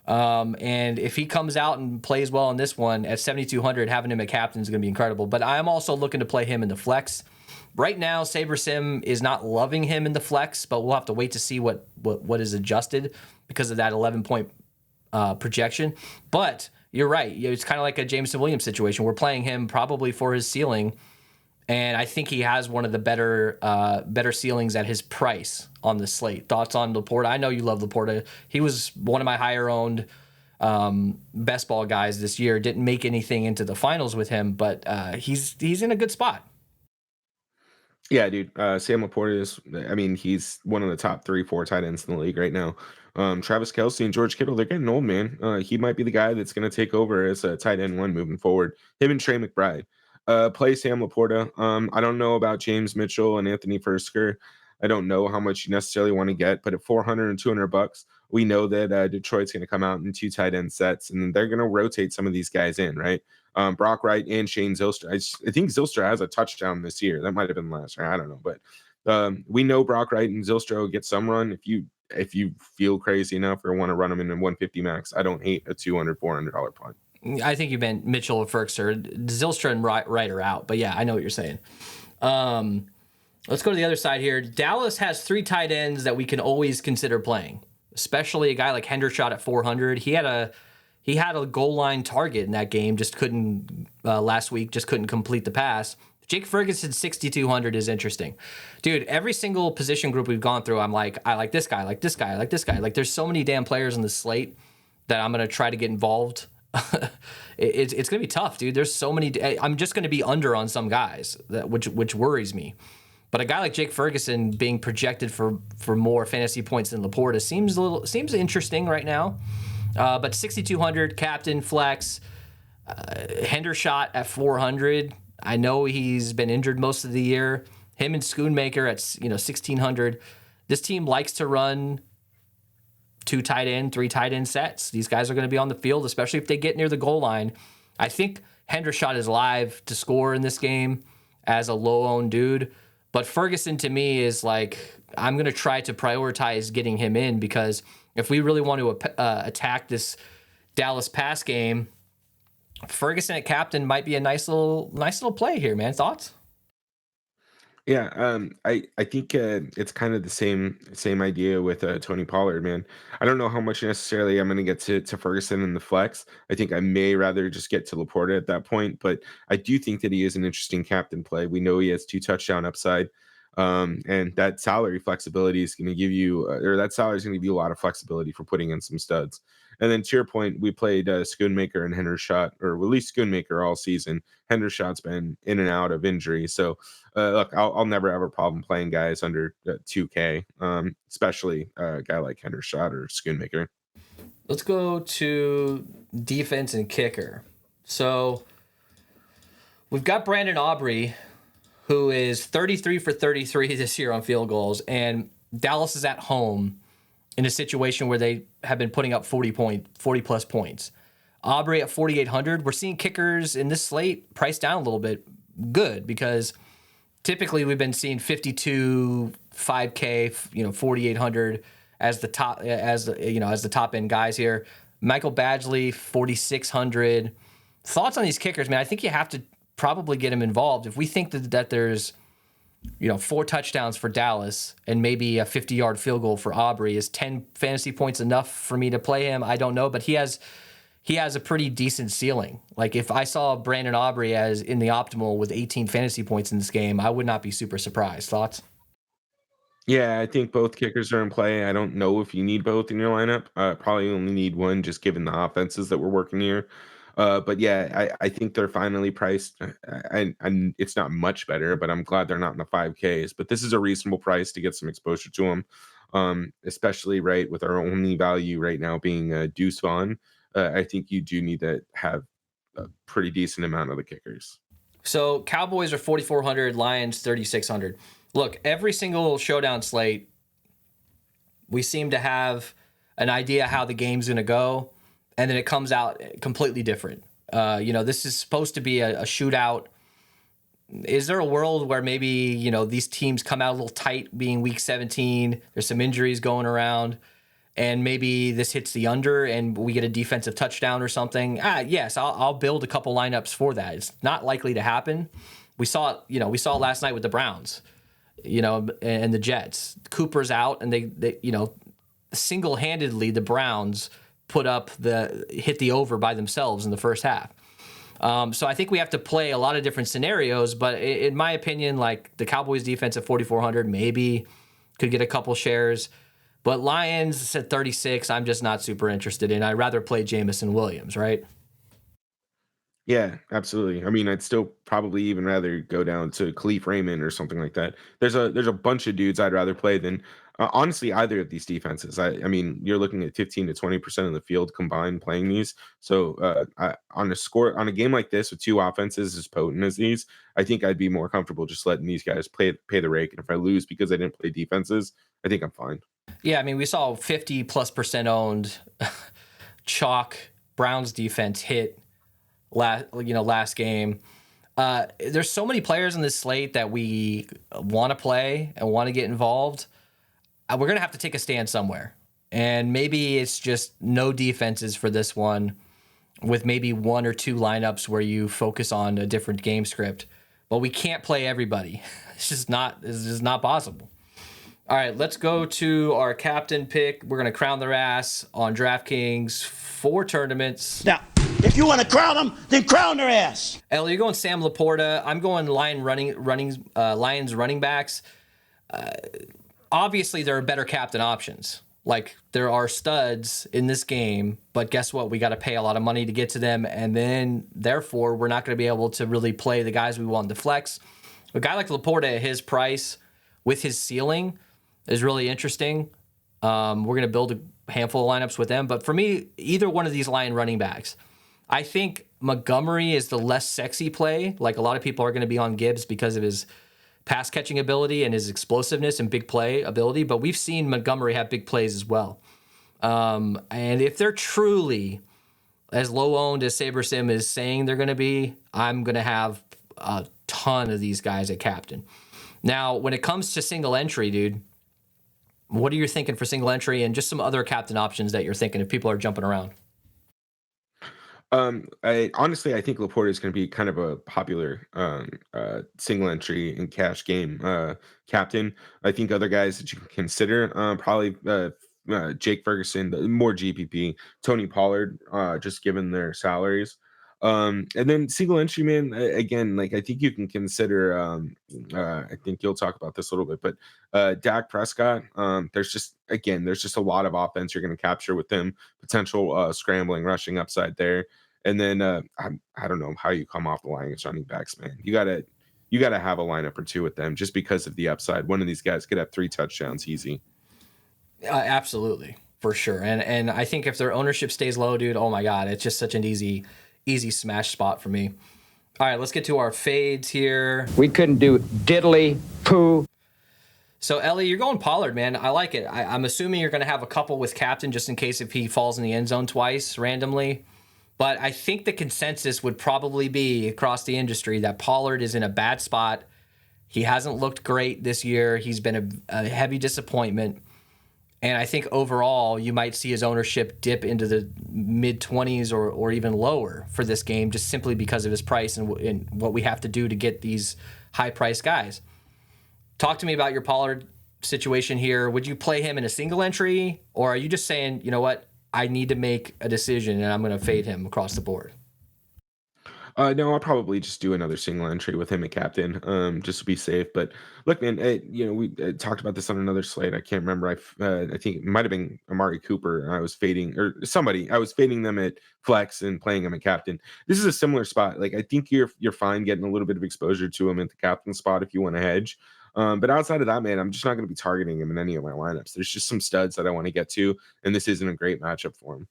And if he comes out and plays well in this one at 7,200, having him at captain is going to be incredible. But I'm also looking to play him in the flex. Right now, Saber Sim is not loving him in the flex, but we'll have to wait to see what is adjusted because of that 11-point projection. But you're right. It's kind of like a Jameson Williams situation. We're playing him probably for his ceiling, and I think he has one of the better ceilings at his price on the slate. Thoughts on Laporta? I know you love Laporta. He was one of my higher-owned best ball guys this year. Didn't make anything into the finals with him, but he's in a good spot. Yeah, dude. Sam Laporta is, I mean, he's one of the top 3-4 tight ends in the league right now. Travis Kelce and George Kittle, they're getting old, man. He might be the guy that's going to take over as a tight end one moving forward. Him and Trey McBride. Play Sam Laporta. I don't know about James Mitchell and Anthony Fursker. I don't know how much you necessarily want to get, but at $400 and $200, we know that Detroit's going to come out in 2 tight end sets, and they're going to rotate some of these guys in, right? Brock Wright and Shane Zylstra. I think Zylstra has a touchdown this year. That might have been last year. I don't know, but we know Brock Wright and Zylstra will get some run. If you feel crazy enough or want to run them in a 150 max, I don't hate a $200-$400 punt. I think you meant Mitchell or Ferkser. Zylstra and Wright are out, but yeah, I know what you're saying. Let's go to the other side here. Dallas has 3 tight ends that we can always consider playing, especially a guy like Hendershot at 400. He had a goal line target in that game, just couldn't last week, just couldn't complete the pass. Jake Ferguson 6,200 is interesting. Dude, every single position group we've gone through, I'm like, I like this guy, I like this guy, I like this guy. Like, there's so many damn players on the slate that I'm going to try to get involved. It's going to be tough, dude. There's so many. I'm just going to be under on some guys, which worries me. But a guy like Jake Ferguson being projected for more fantasy points than Laporta seems interesting right now. But 6,200 captain flex, Hendershot at 400. I know he's been injured most of the year. Him and Schoonmaker at 1,600. This team likes to run 2 tight end, 3 tight end sets. These guys are going to be on the field, especially if they get near the goal line. I think Hendershot is live to score in this game as a low-owned dude. But Ferguson, to me, is like, I'm going to try to prioritize getting him in because if we really want to attack this Dallas pass game, Ferguson at captain might be a nice little play here, man. Thoughts? Yeah, I think it's kind of the same idea with Tony Pollard, man. I don't know how much necessarily I'm going to get to Ferguson in the flex. I think I may rather just get to Laporta at that point, but I do think that he is an interesting captain play. We know he has 2 touchdown upside, and that salary flexibility is going to give you, or that salary is going to give you a lot of flexibility for putting in some studs. And then to your point, we played Schoonmaker and Hendershot, or at least Schoonmaker all season. Hendershot's been in and out of injury, so. Look, I'll never have a problem playing guys under 2K, especially a guy like Hendershot or Schoonmaker. Let's go to defense and kicker. So we've got Brandon Aubrey, who is 33 for 33 this year on field goals, and Dallas is at home in a situation where they have been putting up 40 plus points. Aubrey at 4,800. We're seeing kickers in this slate priced down a little bit. Good, because typically we've been seeing 52, 5K, 4,800 as the top, as the top end guys here. Michael Badgley 4,600. Thoughts on these kickers, man? I think you have to probably get him involved. If we think that there's 4 touchdowns for Dallas and maybe a 50-yard field goal for Aubrey, is 10 fantasy points enough for me to play him? I don't know, but he has a pretty decent ceiling. Like, if I saw Brandon Aubrey as in the optimal with 18 fantasy points in this game, I would not be super surprised. Thoughts? Yeah, I think both kickers are in play. I don't know if you need both in your lineup. Probably only need one, just given the offenses that we're working here. But yeah, I think they're finally priced. And it's not much better, but I'm glad they're not in the 5Ks. But this is a reasonable price to get some exposure to them, especially right with our only value right now being Deuce Vaughn. I think you do need to have a pretty decent amount of the kickers. So Cowboys are 4,400, Lions 3,600. Look, every single showdown slate, we seem to have an idea how the game's going to go, and then it comes out completely different. This is supposed to be a shootout. Is there a world where maybe, these teams come out a little tight being week 17, there's some injuries going around, and maybe this hits the under and we get a defensive touchdown or something? Yes, I'll build a couple lineups for that. It's not likely to happen. We saw it last night with the Browns, and the Jets. Cooper's out, and they single-handedly, the Browns hit the over by themselves in the first half. So I think we have to play a lot of different scenarios, but in my opinion, like, the Cowboys defense at 4,400 maybe could get a couple shares, but Lions at 36, I'm just not super interested in. I'd rather play Jamison Williams, right? Yeah, absolutely. I mean, I'd still probably even rather go down to Khalif Raymond or something like that. There's a bunch of dudes I'd rather play than honestly either of these defenses. I mean, you're looking at 15 to 20% of the field combined playing these. So on a game like this with two offenses as potent as these, I think I'd be more comfortable just letting these guys pay the rake. And if I lose because I didn't play defenses, I think I'm fine. Yeah, I mean, we saw 50+% owned chalk Browns defense hit last game. There's so many players in this slate that we want to play and want to get involved. We're going to have to take a stand somewhere. And maybe it's just no defenses for this one, with maybe 1 or 2 lineups where you focus on a different game script. But we can't play everybody. It's just not possible. All right, let's go to our captain pick. We're going to crown their ass on DraftKings 4 tournaments. Now, if you want to crown them, then crown their ass. Ellie, you're going Sam Laporta. I'm going Lions running backs. Obviously, there are better captain options. Like, there are studs in this game, but guess what? We got to pay a lot of money to get to them, and then, therefore, we're not going to be able to really play the guys we want to flex. A guy like Laporta at his price, with his ceiling, is really interesting. We're going to build a handful of lineups with them, but for me, either one of these Lion running backs. I think Montgomery is the less sexy play. Like, a lot of people are going to be on Gibbs because of his pass catching ability and his explosiveness and big play ability, but we've seen Montgomery have big plays as well. And if they're truly as low owned as SaberSim is saying they're going to be, I'm going to have a ton of these guys at captain. Now, when it comes to single entry, dude, what are you thinking for single entry and just some other captain options that you're thinking if people are jumping around? I think Laporta is going to be kind of a popular single entry and cash game captain. I think other guys that you can consider probably Jake Ferguson, more GPP, Tony Pollard, just given their salaries. And then single entry, man, again, like, I think you can consider, I think you'll talk about this a little bit, but Dak Prescott, there's just a lot of offense you're going to capture with him, potential scrambling, rushing upside there. And then I don't know how you come off the Lions running backs, man. You gotta have a lineup or two with them just because of the upside. One of these guys could have 3 touchdowns easy. Absolutely, for sure. And I think if their ownership stays low, dude, oh my God, it's just such an easy smash spot for me. All right, let's get to our fades here. We couldn't do diddly poo. So, Ellie, you're going Pollard, man. I like it. I'm assuming you're going to have a couple with captain just in case if he falls in the end zone twice randomly. But I think the consensus would probably be across the industry that Pollard is in a bad spot. He hasn't looked great this year. He's been a heavy disappointment. And I think overall, you might see his ownership dip into the mid-20s or even lower for this game just simply because of his price and what we have to do to get these high-priced guys. Talk to me about your Pollard situation here. Would you play him in a single entry, or are you just saying, you know what, I need to make a decision and I'm going to fade him across the board? No, I'll probably just do another single entry with him at captain, just to be safe. But look, man, we talked about this on another slate. I can't remember. I think it might have been Amari Cooper. I was fading, or somebody. I was fading them at flex and playing him at captain. This is a similar spot. Like, I think you're fine getting a little bit of exposure to him at the captain spot if you want to hedge. But outside of that, man, I'm just not going to be targeting him in any of my lineups. There's just some studs that I want to get to, and this isn't a great matchup for him.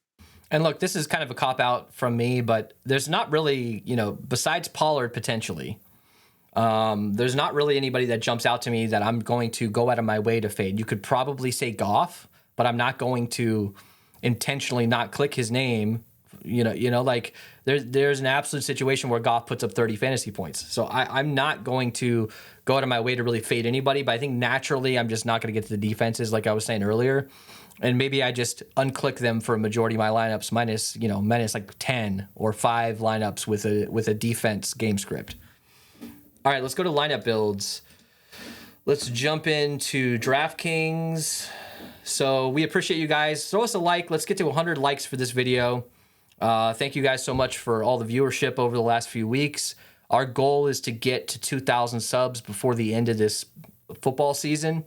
And look, this is kind of a cop-out from me, but there's not really, besides Pollard potentially, there's not really anybody that jumps out to me that I'm going to go out of my way to fade. You could probably say Goff, but I'm not going to intentionally not click his name. Like there's an absolute situation where Goff puts up 30 fantasy points. So I'm not going to go out of my way to really fade anybody, but I think naturally I'm just not going to get to the defenses like I was saying earlier. And maybe I just unclick them for a majority of my lineups minus like 10 or 5 lineups with a defense game script. All right, let's go to lineup builds. Let's jump into Draftkings. So we appreciate you guys. Throw us a like. Let's get to 100 likes for this video. Thank you guys so much for all the viewership over the last few weeks. Our goal is to get to 2,000 subs before the end of this football season.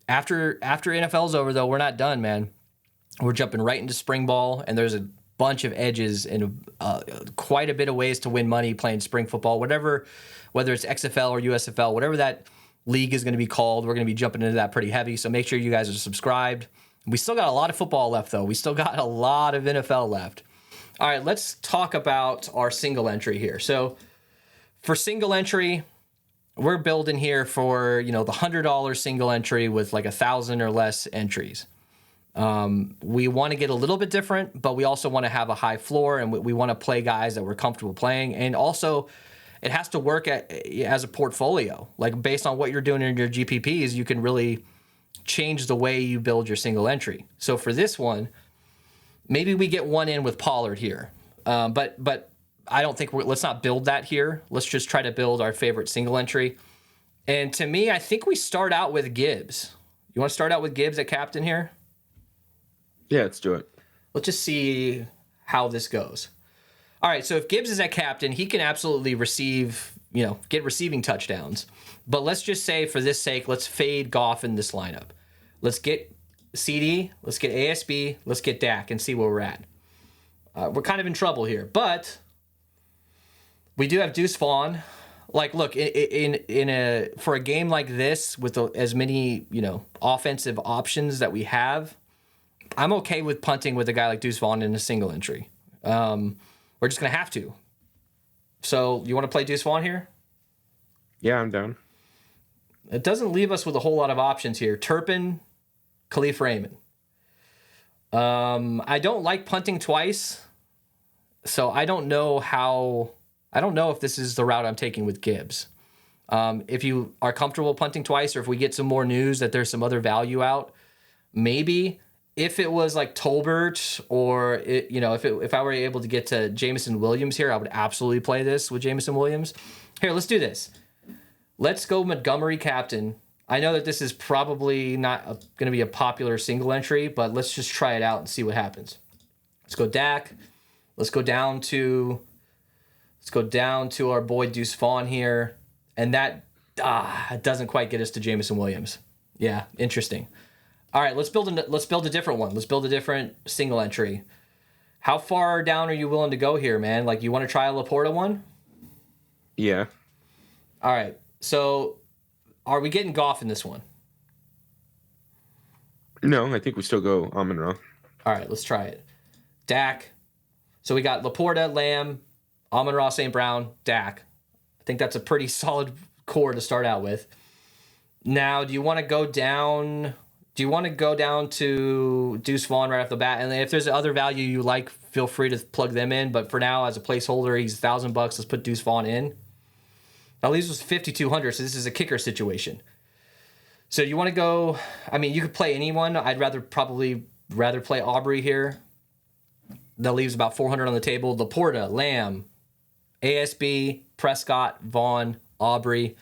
After NFL's over, though, we're not done, man. We're jumping right into spring ball, and there's a bunch of edges and quite a bit of ways to win money playing spring football, whether it's XFL or USFL, whatever that league is going to be called. We're going to be jumping into that pretty heavy, so make sure you guys are subscribed. We still got a lot of football left, though. We still got a lot of NFL left. All right, let's talk about our single entry here. So for single entry, we're building here for, the $100 single entry with like 1,000 or less entries. We want to get a little bit different, but we also want to have a high floor, and we want to play guys that we're comfortable playing. And also, it has to work as a portfolio. Like, based on what you're doing in your GPPs, you can really change the way you build your single entry. So for this one, maybe we get one in with Pollard here. But I don't think let's not build that here. Let's just try to build our favorite single entry. And to me, I think we start out with Gibbs. You want to start out with Gibbs at captain here? Yeah, let's do it. Let's just see how this goes. All right, so if Gibbs is at captain, he can absolutely receive, get receiving touchdowns. But let's just say, for this sake, let's fade Goff in this lineup. Let's get CD, let's get ASB, let's get Dak, and see where we're at. We're kind of in trouble here, but we do have Deuce Vaughn. Like, look, for a game like this with as many offensive options that we have, I'm okay with punting with a guy like Deuce Vaughn in a single entry. We're just gonna have to. So you want to play Deuce Vaughn here? Yeah, I'm down. It doesn't leave us with a whole lot of options here. Turpin, Khalif Raymond. I don't like punting twice, so I don't know if this is the route I'm taking with Gibbs. If you are comfortable punting twice, or if we get some more news that there's some other value out, maybe. If it was like Tolbert, or if I were able to get to Jameson Williams here, I would absolutely play this with Jameson Williams. Here, let's do this. Let's go Montgomery captain. I know that this is probably not going to be a popular single entry, but let's just try it out and see what happens. Let's go Dak. Let's go down to our boy Deuce Vaughn here, and that doesn't quite get us to Jameson Williams. Yeah, interesting. All right, let's build a different one. Let's build a different single entry. How far down are you willing to go here, man? Like, you want to try a Laporta one? Yeah. All right. So, are we getting Goff in this one? No, I think we still go Amon-Ra. All right, let's try it. Dak. So we got Laporta, Lamb, Amon-Ra, St. Brown, Dak. I think that's a pretty solid core to start out with. Now, do you want to go down? Do you want to go down to Deuce Vaughn right off the bat? And if there's other value you like, feel free to plug them in. But for now, as a placeholder, he's $1,000. Let's put Deuce Vaughn in. Now, leaves was 5,200, so this is a kicker situation. So you want to go? I mean, you could play anyone. I'd probably rather play Aubrey here. That leaves about 400 on the table. Laporta, Lamb, ASB, Prescott, Vaughn, Aubrey.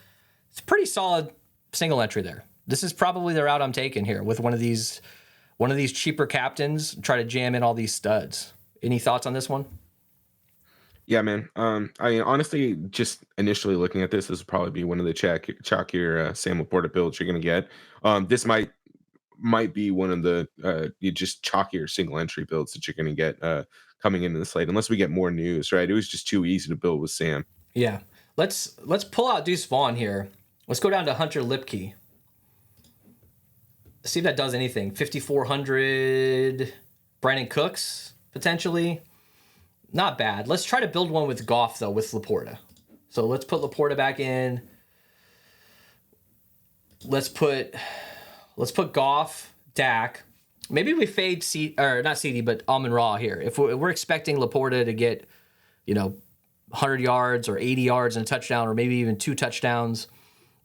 It's a pretty solid single entry there. This is probably the route I'm taking here with one of these cheaper captains. Try to jam in all these studs. Any thoughts on this one? Yeah, man. I mean, honestly, just initially looking at this would probably be one of the chalkier Sam Laporta builds you're going to get. This might be one of the just chalkier single entry builds that you're going to get coming into the slate, unless we get more news, right? It was just too easy to build with Sam. Yeah. Let's pull out Deuce Vaughn here. Let's go down to Hunter Lipke. See if that does anything. 5,400. Brandon Cooks, potentially. Not bad. Let's try to build one with Goff, though, with Laporta. So let's put Laporta back in. Let's put Goff, Dak. Maybe we fade not CD, but Amon-Ra here. If we're expecting Laporta to get, 100 yards or 80 yards and a touchdown, or maybe even 2 touchdowns,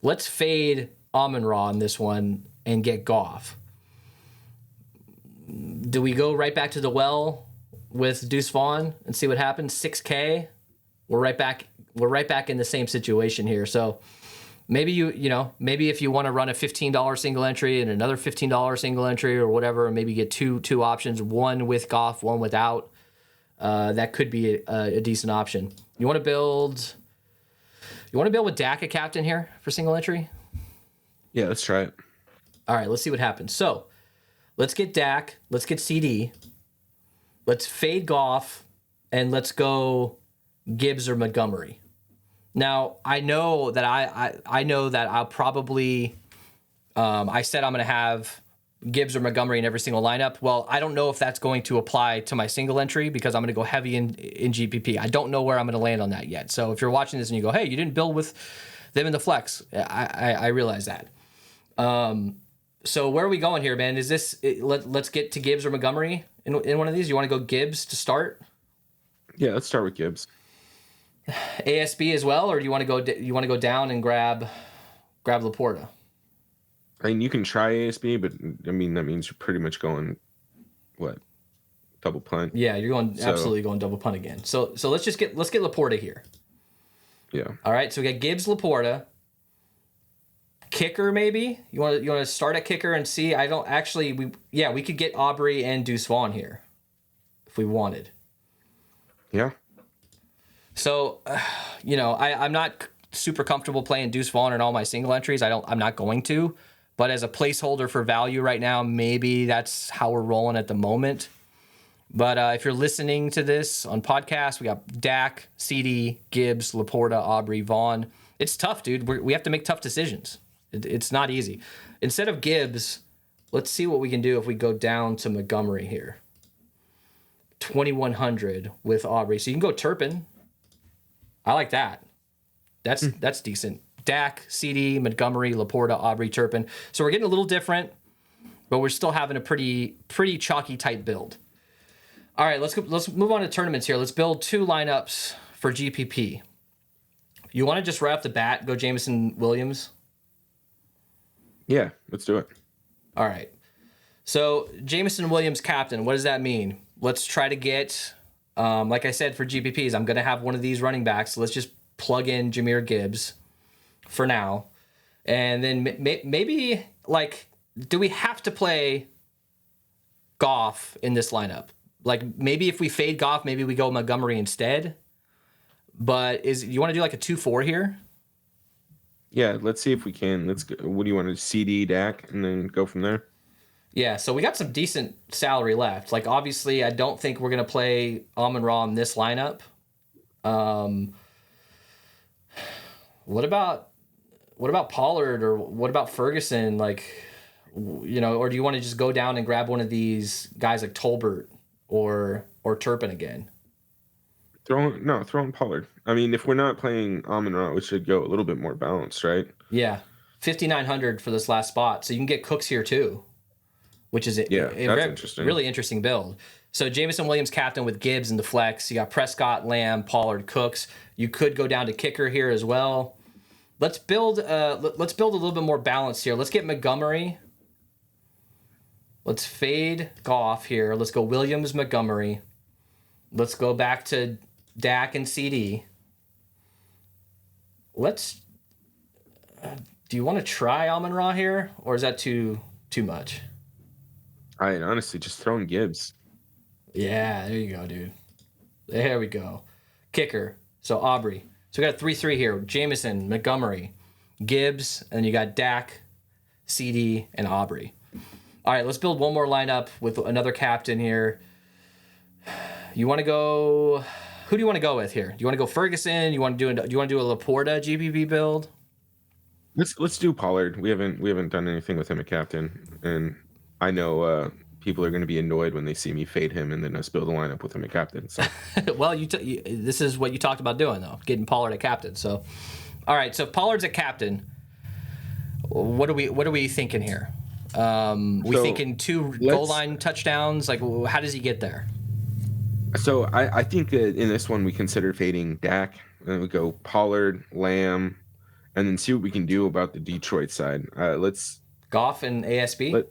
let's fade Amon-Ra in this one and get Goff. Do we go right back to the well with Deuce Vaughn and see what happens? 6K. We're right back in the same situation here. So maybe maybe if you want to run a $15 single entry and another $15 single entry or whatever, and maybe get two options, one with Goff, one without, that could be a decent option. You want to build with Dak a captain here for single entry? Yeah, let's try it. All right, let's see what happens. So let's get Dak, let's get CD, let's fade Goff, and let's go Gibbs or Montgomery. Now, I know that I know that I'll probably I said I'm going to have Gibbs or Montgomery in every single lineup. Well, I don't know if that's going to apply to my single entry because I'm going to go heavy in GPP. I don't know where I'm going to land on that yet. So if you're watching this and you go, hey, you didn't build with them in the flex, I realize that. So where are we going here, man? Is this let's get to Gibbs or Montgomery in one of these? You want to go Gibbs to start? Yeah, let's start with Gibbs. ASB as well, or do you want to go down and grab Laporta? I mean, you can try ASB, but I mean that means you're pretty much going double punt. Yeah, you're absolutely going double punt again. So let's get Laporta here. Yeah. All right. So we got Gibbs, Laporta, kicker maybe. You want to start at kicker and see. I don't actually. We could get Aubrey and Deuce Vaughn here if we wanted. Yeah. So, I'm not super comfortable playing Deuce Vaughn in all my single entries. I'm not going to. But as a placeholder for value right now, maybe that's how we're rolling at the moment. But if you're listening to this on podcast, we got Dak, CD, Gibbs, Laporta, Aubrey, Vaughn. It's tough, dude. We have to make tough decisions. It's not easy. Instead of Gibbs, let's see what we can do if we go down to Montgomery here. 2,100 with Aubrey. So you can go Turpin. I like that. That's decent. Dak, CD, Montgomery, Laporta, Aubrey, Turpin. So we're getting a little different, but we're still having a pretty chalky type build. All right, let's move on to tournaments here. Let's build 2 lineups for GPP. You want to just right off the bat go Jameson Williams? Yeah, let's do it. All right. So Jameson Williams captain, what does that mean? Let's try to get, like I said, for GPPs, I'm going to have one of these running backs. So let's just plug in Jahmyr Gibbs for now. And then maybe, do we have to play Goff in this lineup? Maybe if we fade Goff, maybe we go Montgomery instead. But you want to do a 2-4 here? Yeah, let's see if we can. Let's go. What do you want to CD, Dak, and then go from there? Yeah, so we got some decent salary left. Obviously, I don't think we're going to play Amon-Ra in this lineup. What about Pollard, or what about Ferguson? Or do you want to just go down and grab one of these guys like Tolbert or Turpin again? Throw in Pollard. I mean, if we're not playing Amon-Ra, we should go a little bit more balanced, right? Yeah, 5,900 for this last spot, so you can get Cooks here too, which is that's interesting. Really interesting build. So Jameson Williams captain with Gibbs in the flex. You got Prescott, Lamb, Pollard, Cooks. You could go down to kicker here as well. Let's build a little bit more balance here. Let's get Montgomery. Let's fade Goff here. Let's go Williams, Montgomery. Let's go back to Dak and CD. Do you want to try Amon-Ra here, or is that too much? I honestly just throw in Gibbs. Yeah, there you go, dude. There we go. Kicker. So Aubrey. So we got a 3-3 here. Jameson, Montgomery, Gibbs, and then you got Dak, CD, and Aubrey. All right, let's build one more lineup with another captain here. You want to go? Who do you want to go with here? Do you want to go Ferguson? Do you want to do a Laporta GPP build? Let's do Pollard. We haven't done anything with him at captain, and I know people are going to be annoyed when they see me fade him and then us build a lineup with him at captain. So, well, this is what you talked about doing though, getting Pollard at captain. So, all right. So if Pollard's at captain, what are we thinking here? We thinking 2 goal line touchdowns. Like, how does he get there? So I think that in this one we consider fading Dak, and then we go Pollard, Lamb, and then see what we can do about the Detroit side. Let's Goff and ASB.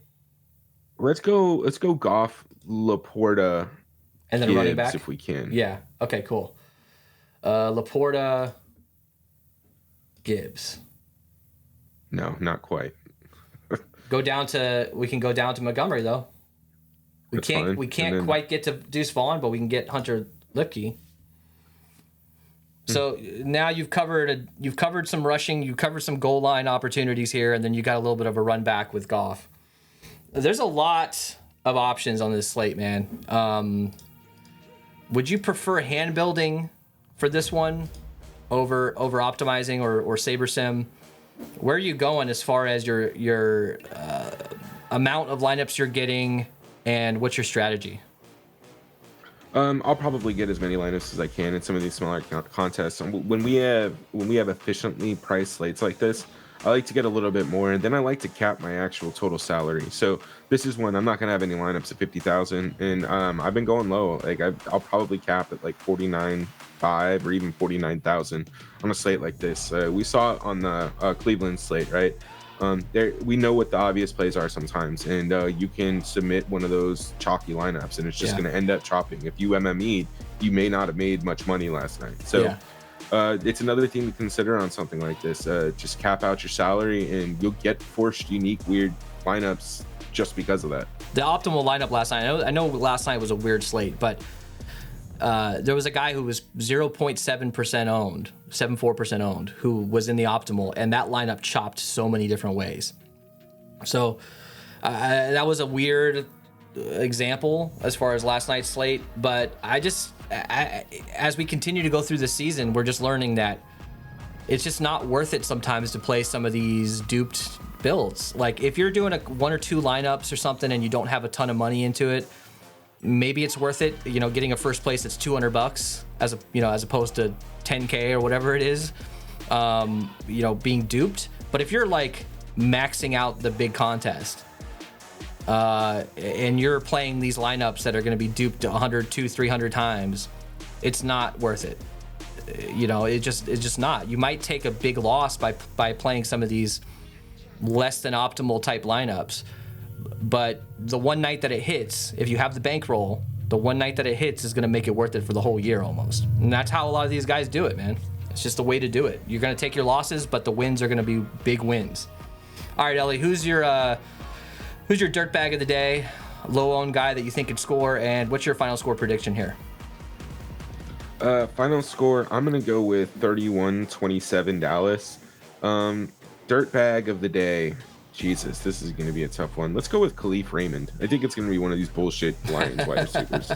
Let's go Goff, Laporta, and then Gibbs, running back if we can. Yeah. Okay. Cool. Laporta, Gibbs. No, not quite. We can go down to Montgomery though. We can't quite get to Deuce Vaughn, but we can get Hunter Lipke. So now you've covered some rushing, you covered some goal line opportunities here, and then you got a little bit of a run back with Goff. There's a lot of options on this slate, man. Would you prefer hand building for this one over optimizing or Saber Sim? Where are you going as far as your amount of lineups you're getting, and what's your strategy? I'll probably get as many lineups as I can in some of these smaller contests. When we have efficiently priced slates like this, I like to get a little bit more, and then I like to cap my actual total salary. So this is one I'm not gonna have any lineups at 50,000, and I've been going low. Like I'll probably cap at like 49.5 or even 49,000 on a slate like this. We saw it on the Cleveland slate, right? We know what the obvious plays are sometimes, and you can submit one of those chalky lineups, and it's just going to end up chopping. If you MME'd, you may not have made much money last night. So it's another thing to consider on something like this. Just cap out your salary, and you'll get forced, unique, weird lineups just because of that. The optimal lineup last night. I know last night was a weird slate, but there was a guy who was 0.7% owned, 7.4% owned, who was in the optimal, and that lineup chopped so many different ways. So that was a weird example as far as last night's slate. But as we continue to go through the season, we're just learning that it's just not worth it sometimes to play some of these duped builds. Like if you're doing 1 or 2 lineups or something and you don't have a ton of money into it, maybe it's worth it, getting a first place that's $200 as opposed to 10K or whatever it is, being duped. But if you're like maxing out the big contest, and you're playing these lineups that are going to be duped 100, 200, 300 times, it's not worth it. It's just not. You might take a big loss by playing some of these less than optimal type lineups. But the one night that it hits, if you have the bankroll, the one night that it hits is going to make it worth it for the whole year almost. And that's how a lot of these guys do it, man. It's just the way to do it. You're going to take your losses, but the wins are going to be big wins. All right, Ellie, who's your dirtbag of the day, low-owned guy that you think could score, and what's your final score prediction here? Final score, I'm going to go with 31-27 Dallas. Dirtbag of the day. Jesus, this is going to be a tough one. Let's go with Khalif Raymond. I think it's going to be one of these bullshit Lions wide receivers.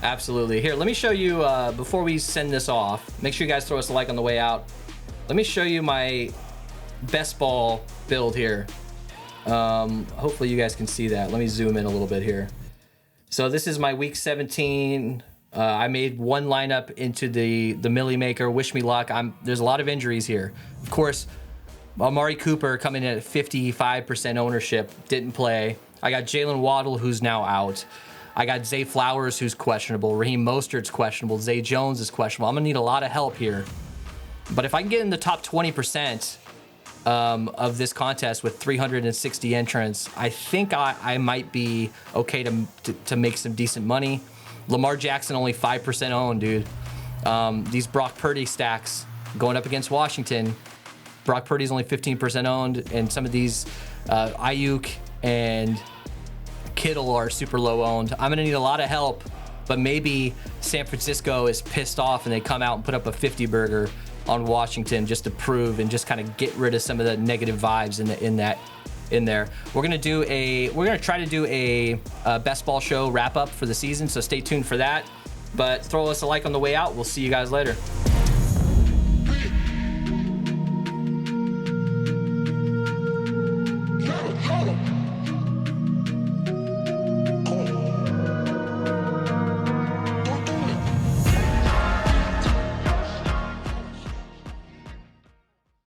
Absolutely. Here, let me show you, before we send this off, make sure you guys throw us a like on the way out. Let me show you my best ball build here. Hopefully you guys can see that. Let me zoom in a little bit here. So this is my week 17 I made one lineup into the Millie Maker. Wish me luck. There's a lot of injuries here. Of course, Amari Cooper coming in at 55% ownership, didn't play. I got Jalen Waddle, who's now out. I got Zay Flowers, who's questionable. Raheem Mostert's questionable. Zay Jones is questionable. I'm going to need a lot of help here. But if I can get in the top 20% of this contest with 360 entrants, I think I might be okay to make some decent money. Lamar Jackson only 5% owned, dude. These Brock Purdy stacks going up against Washington. Brock Purdy's only 15% owned, and some of these Ayuk and Kittle are super low owned. I'm gonna need a lot of help, but maybe San Francisco is pissed off and they come out and put up a 50 burger on Washington just to prove and just kind of get rid of some of the negative vibes in there. We're gonna try to do a best ball show wrap up for the season, so stay tuned for that. But throw us a like on the way out. We'll see you guys later.